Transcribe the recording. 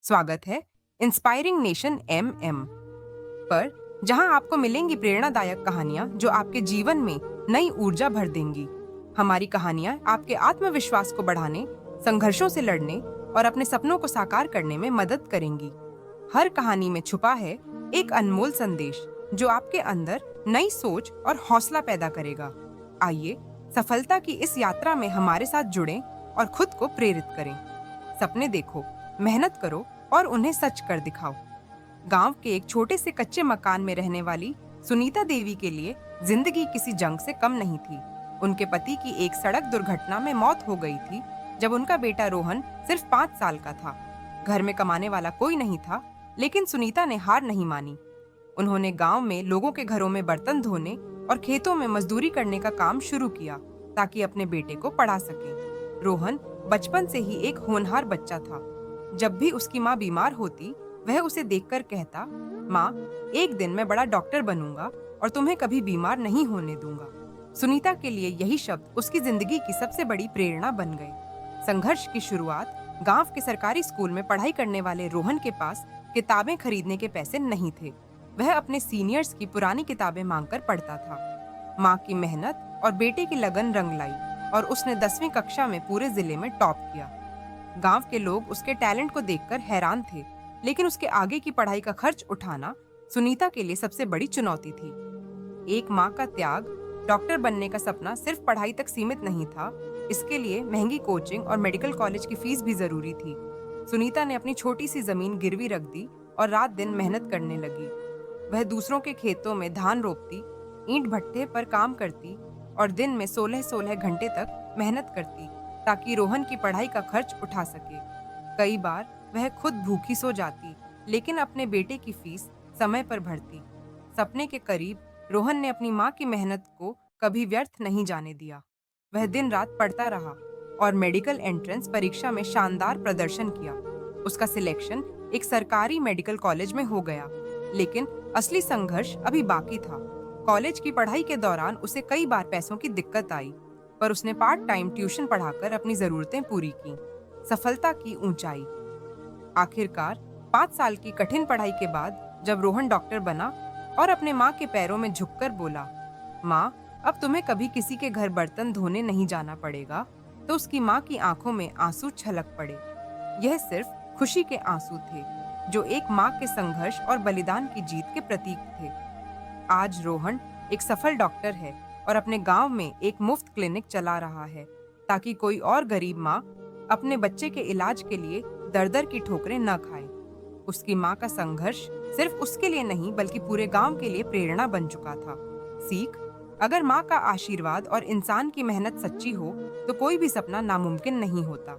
स्वागत है inspiring nation M पर, जहां आपको मिलेंगी प्रेरणादायक कहानियां जो आपके जीवन में नई ऊर्जा भर देंगी। हमारी कहानियां आपके आत्मविश्वास को बढ़ाने, संघर्षों से लड़ने और अपने सपनों को साकार करने में मदद करेंगी। हर कहानी में छुपा है एक अनमोल संदेश जो आपके अंदर नई सोच और हौसला पैदा करेगा। आइए सफलता की इस यात्रा में हमारे साथ जुड़ें और खुद को प्रेरित करें। सपने देखो, मेहनत करो और उन्हें सच कर दिखाओ। गांव के एक छोटे से कच्चे मकान में रहने वाली सुनीता देवी के लिए जिंदगी किसी जंग से कम नहीं थी। उनके पति की एक सड़क दुर्घटना में मौत हो गई थी जब उनका बेटा रोहन सिर्फ 5 साल का था। घर में कमाने वाला कोई नहीं था, लेकिन सुनीता ने हार नहीं मानी। उन्होंने गांव में लोगों के घरों में बर्तन धोने और खेतों में मजदूरी करने का काम शुरू किया ताकि अपने बेटे को पढ़ा सके। रोहन बचपन से ही एक होनहार बच्चा था। जब भी उसकी माँ बीमार होती, वह उसे देखकर कहता, माँ, एक दिन मैं बड़ा डॉक्टर बनूंगा और तुम्हें कभी बीमार नहीं होने दूंगा। सुनीता के लिए यही शब्द उसकी जिंदगी की सबसे बड़ी प्रेरणा बन गए। संघर्ष की शुरुआत गांव के सरकारी स्कूल में पढ़ाई करने वाले रोहन के पास किताबें खरीदने के पैसे नहीं थे। वह अपने सीनियर्स की पुरानी किताबें मांगकर पढ़ता था। माँ की मेहनत और बेटे की लगन रंग लाई और उसने 10वीं कक्षा में पूरे जिले में टॉप किया। गांव के लोग उसके टैलेंट को देखकर हैरान थे, लेकिन उसके आगे की पढ़ाई का खर्च उठाना सुनीता के लिए सबसे बड़ी चुनौती थी। एक माँ का त्याग, डॉक्टर बनने का सपना सिर्फ पढ़ाई तक सीमित नहीं था। इसके लिए महंगी कोचिंग और मेडिकल कॉलेज की फीस भी जरूरी थी। सुनीता ने अपनी छोटी सी जमीन गिरवी रख दी और रात दिन मेहनत करने लगी। वह दूसरों के खेतों में धान रोपती, ईंट भट्टे पर काम करती और दिन में 16-16 घंटे तक मेहनत करती ताकि रोहन की पढ़ाई का खर्च उठा सके। कई बार वह खुद भूखी सो जाती, लेकिन अपने बेटे की फीस समय पर भरती। सपने के करीब रोहन ने अपनी माँ की मेहनत को कभी व्यर्थ नहीं जाने दिया। वह दिन रात पढ़ता रहा और मेडिकल एंट्रेंस परीक्षा में शानदार प्रदर्शन किया। उसका सिलेक्शन एक सरकारी मेडिकल कॉलेज में हो गया, लेकिन असली संघर्ष अभी बाकी था। कॉलेज की पढ़ाई के दौरान उसे कई बार पैसों की दिक्कत आई, पर उसने पार्ट टाइम ट्यूशन पढ़ाकर अपनी जरूरतें पूरी की। सफलता की ऊंचाई। आखिरकार 5 साल की कठिन पढ़ाई के बाद जब रोहन डॉक्टर बना और अपने माँ के पैरों में झुककर बोला, माँ, अब तुम्हें कभी किसी के घर बर्तन धोने नहीं जाना पड़ेगा, तो उसकी माँ की आंखों में आंसू छलक पड़े। यह सिर्फ खुशी के आंसू थे, जो एक माँ के संघर्ष और बलिदान की जीत के प्रतीक थे। आज रोहन एक सफल डॉक्टर है और अपने गांव में एक मुफ्त क्लिनिक चला रहा है ताकि कोई और गरीब माँ अपने बच्चे के इलाज के लिए दर-दर की ठोकरें न खाए। उसकी माँ का संघर्ष सिर्फ उसके लिए नहीं बल्कि पूरे गांव के लिए प्रेरणा बन चुका था। सीख, अगर माँ का आशीर्वाद और इंसान की मेहनत सच्ची हो तो कोई भी सपना नामुमकिन नहीं होता।